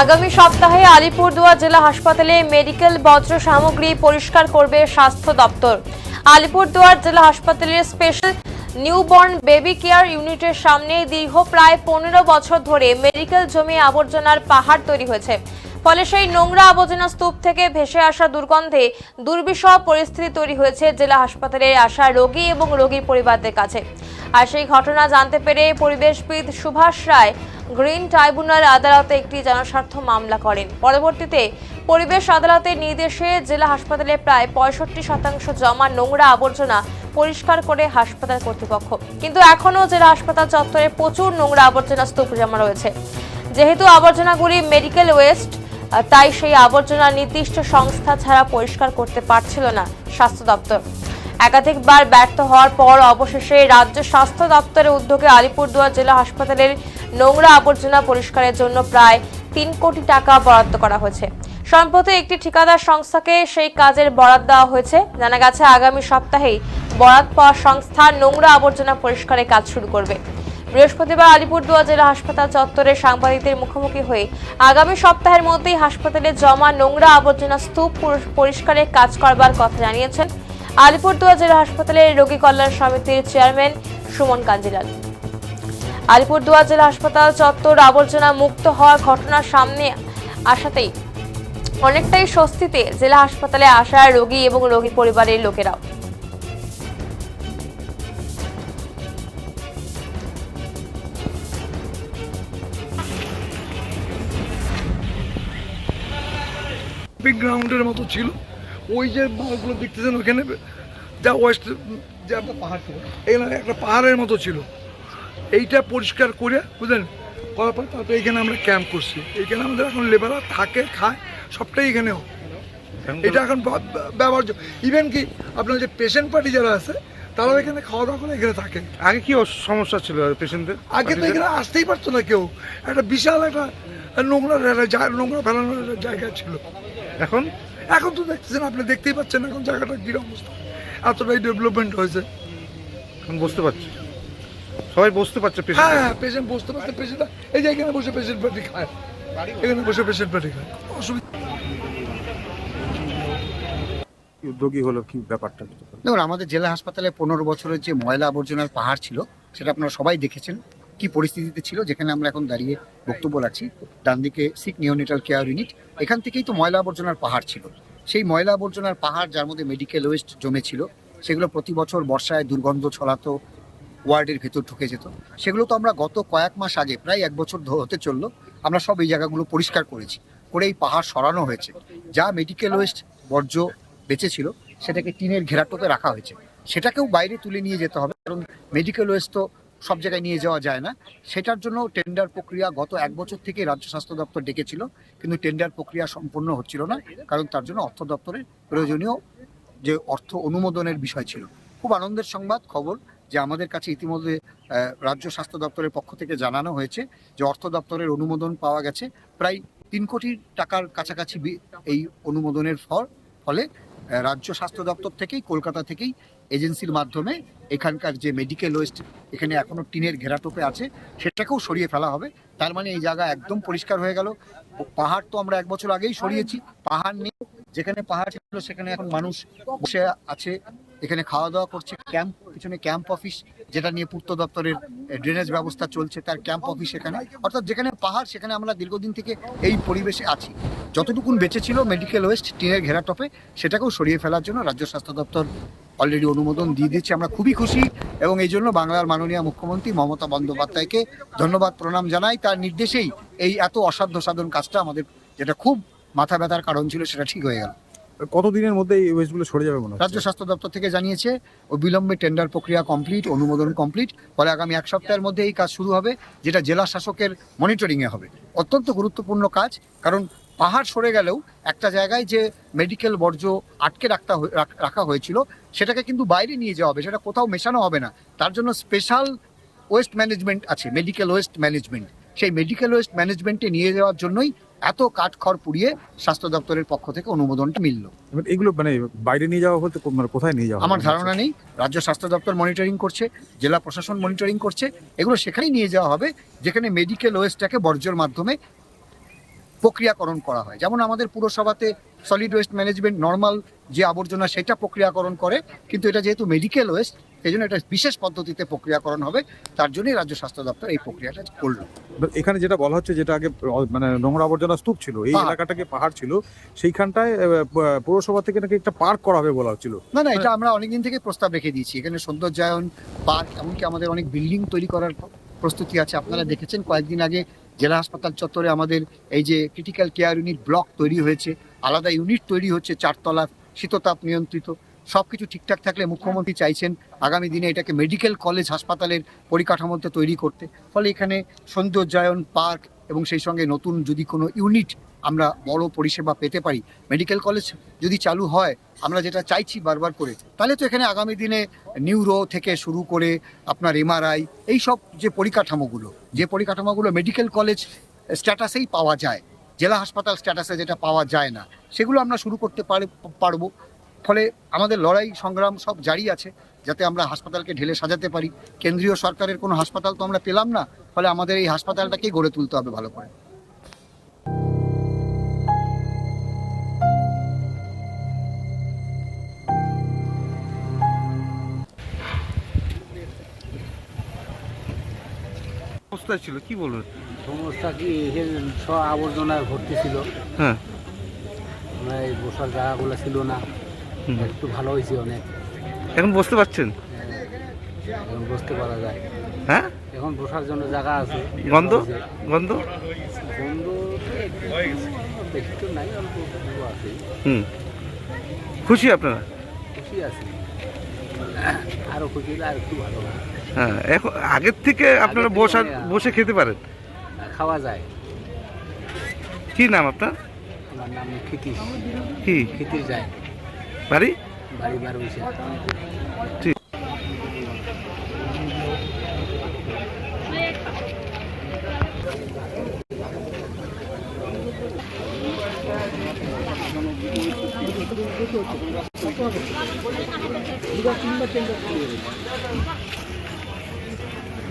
আগামী সপ্তাহে আলিপুরদুয়ার জেলা হাসপাতালে মেডিকেল বর্জ্য সামগ্রী পরিষ্কার করবে স্বাস্থ্য দপ্তর। আলিপুরদুয়ার জেলা হাসপাতালের স্পেশাল নিউবর্ন বেবি কেয়ার ইউনিটের সামনে দীর্ঘ প্রায় 15 বছর ধরে মেডিকেল জমি আবর্জনার পাহাড় তৈরি হয়েছে। ফলে সেই নোংরা আবর্জনা স্তূপ থেকে ভেসে আসা দুর্গন্ধে দুর্বিষহ পরিস্থিতি তৈরি হয়েছে জেলা হাসপাতালে আসা রোগী এবং রোগীর পরিবারদের কাছে। আর সেই ঘটনা জানতে পেরে পরিবেশবিদ সুভাষ রায় গ্রিন ট্রাইব্যুনাল আদালতে একটি জনস্বার্থ মামলা করেন। পরবর্তীতে পরিবেশ আদালতের নির্দেশে জেলা হাসপাতালে প্রায় 65% জমা নোংরা আবর্জনা পরিষ্কার করে হাসপাতাল কর্তৃপক্ষ। কিন্তু এখনও জেলা হাসপাতাল চত্বরে প্রচুর নোংরা আবর্জনা স্তূপ জমা রয়েছে। যেহেতু আবর্জনাগুলি মেডিকেল ওয়েস্ট, তাই সেই আবর্জনা নির্দিষ্ট সংস্থা ছাড়া পরিষ্কার করতে পারছিল না স্বাস্থ্য দপ্তর। একাধিকবার ব্যর্থ হওয়ার পর অবশেষে রাজ্য স্বাস্থ্য দপ্তরের উদ্যোগে আলিপুরদুয়ার জেলা হাসপাতালের নোংরা আবর্জনা পরিষ্কারের জন্য প্রায় 3 কোটি টাকা বরাদ্দ করা হয়েছে। সম্প্রতি একটি ঠিকাদার সংস্থাকে সেই কাজের বরাদ্দ দেওয়া হয়েছে। জানা গেছে আগামী সপ্তাহেই বরাদ্দ পাওয়া সংস্থা নোংরা আবর্জনা পরিষ্কারের কাজ শুরু করবে। বৃহস্পতিবার আলিপুরদুয়ার জেলা হাসপাতাল চত্বরে সাংবাদিকদের মুখোমুখি হয়ে আগামী সপ্তাহের মধ্যেই হাসপাতালে জমা নোংরা আবর্জনা স্তূপ পরিষ্কারের কাজ করবার কথা জানিয়েছেন আলিপুরদুয়ার জেলা হাসপাতালের রোগী কল্যাণ সমিতির চেয়ারম্যান সুমন কাঞ্জিলাল। আলিপুরদুয়ার জেলা হাসপাতাল চত্বর আবর্জনা মুক্ত হওয়ার ঘটনার সামনে আসাতেই অনেকটাই স্বস্তিতে জেলা হাসপাতালে আসা রোগী এবং রোগী পরিবারের লোকেরাও। গ্রাউন্ডের মতো ছিল, ওই যে মালগুলো দেখতেছেন ওখানে যা ওয়েস্ট যা পাহাড় ছিল, এখানে একটা পাহাড়ের মতো ছিল। এইটা পরিষ্কার করে বুঝলেন করার পর তারপরে এখানে আমরা ক্যাম্প করছি। এইখানে আমাদের এখন লেবাররা থাকে, খায়, সবটাই এখানেও। এটা এখন ব্যবহার্য। ইভেন কি আপনার যে পেশেন্ট পার্টি যারা আছে তারাও এখানে খাওয়া দাওয়া করে এখানে থাকে। আগে কি সমস্যা ছিল পেশেন্টদের? আগে তো এখানে আসতেই পারতো না কেউ, একটা বিশাল একটা নোংরা ফেলানোর জায়গা ছিল। এখন এখন তো দেখতেছেন, আপনি দেখতেই পাচ্ছেন এখন জায়গাটা কি অবস্থা, এতটাই ডেভেলপমেন্ট হয়েছে। এখন বুঝতে পারছি, সবাই বুঝতে পারছে। হ্যাঁ, পেশেন্ট বুঝতে পারছে। পেশেন্ট এই যে এখানে বসে পেশেন্ট পার্টি খায়, এখানে বসে পেশেন্ট পার্টি খায়, অসুবিধা। উদ্যোগী হলো কি ব্যাপারটা? দেখুন, আমাদের জেলা হাসপাতালে 15 বছরের যে ময়লা আবর্জনার পাহাড় ছিল সেটা আপনারা সবাই দেখেছেন কি পরিস্থিতিতে ছিল। যেখানে আমরা এখন দাঁড়িয়ে বক্তব্য রাখছি, ডান দিকে সিক নিওনেটাল কেয়ার ইউনিট, এখান থেকেই তো ময়লা আবর্জনার পাহাড় ছিল। সেই ময়লা আবর্জনার পাহাড়, যার মধ্যে মেডিকেল ওয়েস্ট জমেছিল, সেগুলো প্রতি বছর বর্ষায় দুর্গন্ধ ছড়াতো, ওয়ার্ডের ভেতর ঢুকে যেত। সেগুলো তো আমরা গত কয়েক মাস আগে, প্রায় 1 বছর হতে চললো, আমরা সব এই জায়গাগুলো পরিষ্কার করেছি, করে এই পাহাড় সরানো হয়েছে। যা মেডিকেল ওয়েস্ট বর্জ্য বেঁচে ছিল সেটাকে টিনের ঘেরাটোপে রাখা হয়েছে। সেটাকেও বাইরে তুলে নিয়ে যেতে হবে, কারণ মেডিকেল ওয়েস্ট তো সব জায়গায় নিয়ে যাওয়া যায় না। সেটার জন্য টেন্ডার প্রক্রিয়া গত 1 বছর থেকে রাজ্য স্বাস্থ্য দপ্তর ডেকেছিল, কিন্তু টেন্ডার প্রক্রিয়া সম্পূর্ণ হচ্ছিল না, কারণ তার জন্য অর্থ দপ্তরের প্রয়োজনীয় যে অর্থ অনুমোদনের বিষয় ছিল। খুব আনন্দের সংবাদ খবর যে আমাদের কাছে ইতিমধ্যে রাজ্য স্বাস্থ্য দপ্তরের পক্ষ থেকে জানানো হয়েছে যে অর্থ দপ্তরের অনুমোদন পাওয়া গেছে। প্রায় 3 কোটি টাকার কাছাকাছি এই অনুমোদনের ফলে রাজ্য স্বাস্থ্য দপ্তর থেকেই, কলকাতা থেকেই এজেন্সির মাধ্যমে এখানকার যে মেডিকেল ওয়েস্ট এখানে এখনো টিনের ঘেরাটোপে আছে সেটাকেও সরিয়ে ফেলা হবে। তার মানে এই জায়গা একদম পরিষ্কার হয়ে গেল। পাহাড় তো আমরা 1 বছর আগেই সরিয়েছি, পাহাড় নেই। যেখানে পাহাড় ছিল সেখানে এখন মানুষ বসে আছে, এখানে খাওয়া দাওয়া করছে। ক্যাম্প, পিছনে ক্যাম্প অফিস, যেটা নিয়ে পূর্ত দপ্তরের ড্রেনেজ ব্যবস্থা চলছে, তার ক্যাম্প অফিস এখানে। অর্থাৎ যেখানে পাহাড় সেখানে আমরা দীর্ঘদিন থেকে এই পরিবেশে আছি। যতটুকুন বেঁচে ছিল মেডিকেল ওয়েস্ট টিনের ঘেরাটোপে, সেটাকেও সরিয়ে ফেলার জন্য রাজ্য স্বাস্থ্য দপ্তর অলরেডি অনুমোদন দিয়ে দিচ্ছে। আমরা খুবই খুশি এবং এই জন্য বাংলার মাননীয় মুখ্যমন্ত্রী মমতা বন্দ্যোপাধ্যায়কে ধন্যবাদ প্রণাম জানাই। তার নির্দেশেই এই এত অসাধ্য সাধন কাজটা আমাদের, যেটা খুব মাথা ব্যথার কারণ ছিল, সেটা ঠিক হয়ে গেল। কতদিনের মধ্যে এই ওয়েস্টগুলো সরে যাবে মনে হয়? রাজ্য স্বাস্থ্য দপ্তর থেকে জানিয়েছে অবিলম্বে টেন্ডার প্রক্রিয়া কমপ্লিট, অনুমোদন কমপ্লিট, ফলে আগামী 1 সপ্তাহের মধ্যে এই কাজ শুরু হবে, যেটা জেলা শাসকের মনিটরিংয়ে হবে। অত্যন্ত গুরুত্বপূর্ণ কাজ, কারণ পাহাড় সরে গেলেও একটা জায়গায় যে মেডিকেল বর্জ্য আটকে রাখা হয়েছিল সেটাকে কিন্তু বাইরে নিয়ে যাওয়া হবে, সেটা কোথাও মেশানো হবে না। তার জন্য স্পেশাল ওয়েস্ট ম্যানেজমেন্ট আছে, মেডিকেল ওয়েস্ট ম্যানেজমেন্ট। সেই মেডিকেল ওয়েস্ট ম্যানেজমেন্টে নিয়ে যাওয়ার জন্যই এত কাঠখড় পুড়িয়ে স্বাস্থ্য দপ্তরের পক্ষ থেকে অনুমোদনটা মিলল। এগুলো মানে বাইরে নিয়ে যাওয়া বলতে মানে কোথায় নিয়ে যাওয়া? আমার ধারণা নেই, রাজ্য স্বাস্থ্য দপ্তর মনিটরিং করছে, জেলা প্রশাসন মনিটরিং করছে। এগুলো সেখানেই নিয়ে যাওয়া হবে যেখানে মেডিকেল ওয়েস্টটাকে বর্জ্যের মাধ্যমে প্রক্রিয়াকরণ করা হয়। যেমন আমাদের পুরসভাতে সলিড ওয়েস্ট ম্যানেজমেন্ট নর্মাল যে আবর্জনা সেটা প্রক্রিয়াকরণ করে, কিন্তু এটা যেহেতু মেডিকেল ওয়েস্ট সেই জন্য এটা বিশেষ পদ্ধতিতে প্রক্রিয়াকরণ হবে। তার জন্যই রাজ্য স্বাস্থ্য দপ্তর এই প্রক্রিয়াটা করলো। এখানে যেটা বলা হচ্ছে, যেটা আগে মানে নোংরা আবর্জনা স্তূপ ছিল, এই পাহাড়। এলাকাটাকে পাহাড় ছিল, সেইখানটায় পৌরসভা থেকে নাকি একটা পার্ক করা হবে বলা হচ্ছিল। না, এটা আমরা অনেকদিন থেকে প্রস্তাব রেখে দিয়েছি। এখানে সৌন্দর্যায়ন, পার্ক, এমনকি আমাদের অনেক বিল্ডিং তৈরি করার প্রস্তুতি আছে। আপনারা দেখেছেন কয়েকদিন আগে জেলা হাসপাতাল চত্বরে আমাদের এই যে ক্রিটিক্যাল কেয়ার ইউনিট ব্লক তৈরি হয়েছে, আলাদা ইউনিট তৈরি হচ্ছে 4 তলা, শীততাপ নিয়ন্ত্রিত। সব কিছু ঠিকঠাক থাকলে মুখ্যমন্ত্রী চাইছেন আগামী দিনে এটাকে মেডিকেল কলেজ হাসপাতালের পরিকাঠামোতে তৈরি করতে। ফলে এখানে সৌন্দর্যায়ন, পার্ক এবং সেই সঙ্গে নতুন যদি কোনো ইউনিট আমরা বড় পরিষেবা পেতে পারি, মেডিকেল কলেজ যদি চালু হয়, আমরা যেটা চাইছি বারবার করে, তাহলে তো এখানে আগামী দিনে নিউরো থেকে শুরু করে আপনার এমআরআই, এই সব যে পরিকাঠামোগুলো মেডিকেল কলেজ স্ট্যাটাসেই পাওয়া যায়, জেলা হাসপাতাল স্ট্যাটাসে যেটা পাওয়া যায় না, সেগুলো আমরা শুরু করতে পারবো। ফলে আমাদের লড়াই সংগ্রাম সব জারি আছে যাতে আমরা হাসপাতালকে ঢেলে সাজাতে পারি। কেন্দ্রীয় সরকারের কোনো হাসপাতাল তো আমরা পেলাম না, ফলে আমাদের এই হাসপাতালটাকেই গড়ে তুলতে হবে ভালো করে। অবস্থায় ছিল কি বলবেন? সমস্যা কি, সব আবর্জনায় ভর্তি ছিল। হ্যাঁ, এই বসার জায়গাগুলো ছিল না। একটু ভালো হয়েছে অনেক, এখন বুঝতে পারছেন? এখন বসতে পারা যায়। হ্যাঁ, এখন বসার জন্য জায়গা আছে। গন্ধ হয়েছে। গন্ধ গন্ধ বেশি তো নাই, অল্প একটু আছে। খুশি আপনারা? খুশি আছি, আরো খুশি হলে আর একটু ভালো হয়। হ্যাঁ, এখন আগের থেকে আপনারা থেকে বসে খেতে পারেন। খাওয়া যায়। কি নাম আপনার? আমার নাম খিতি, কি খিতির যায় বাড়ি? বাড়ি 12 বৈশাখ। ঠিক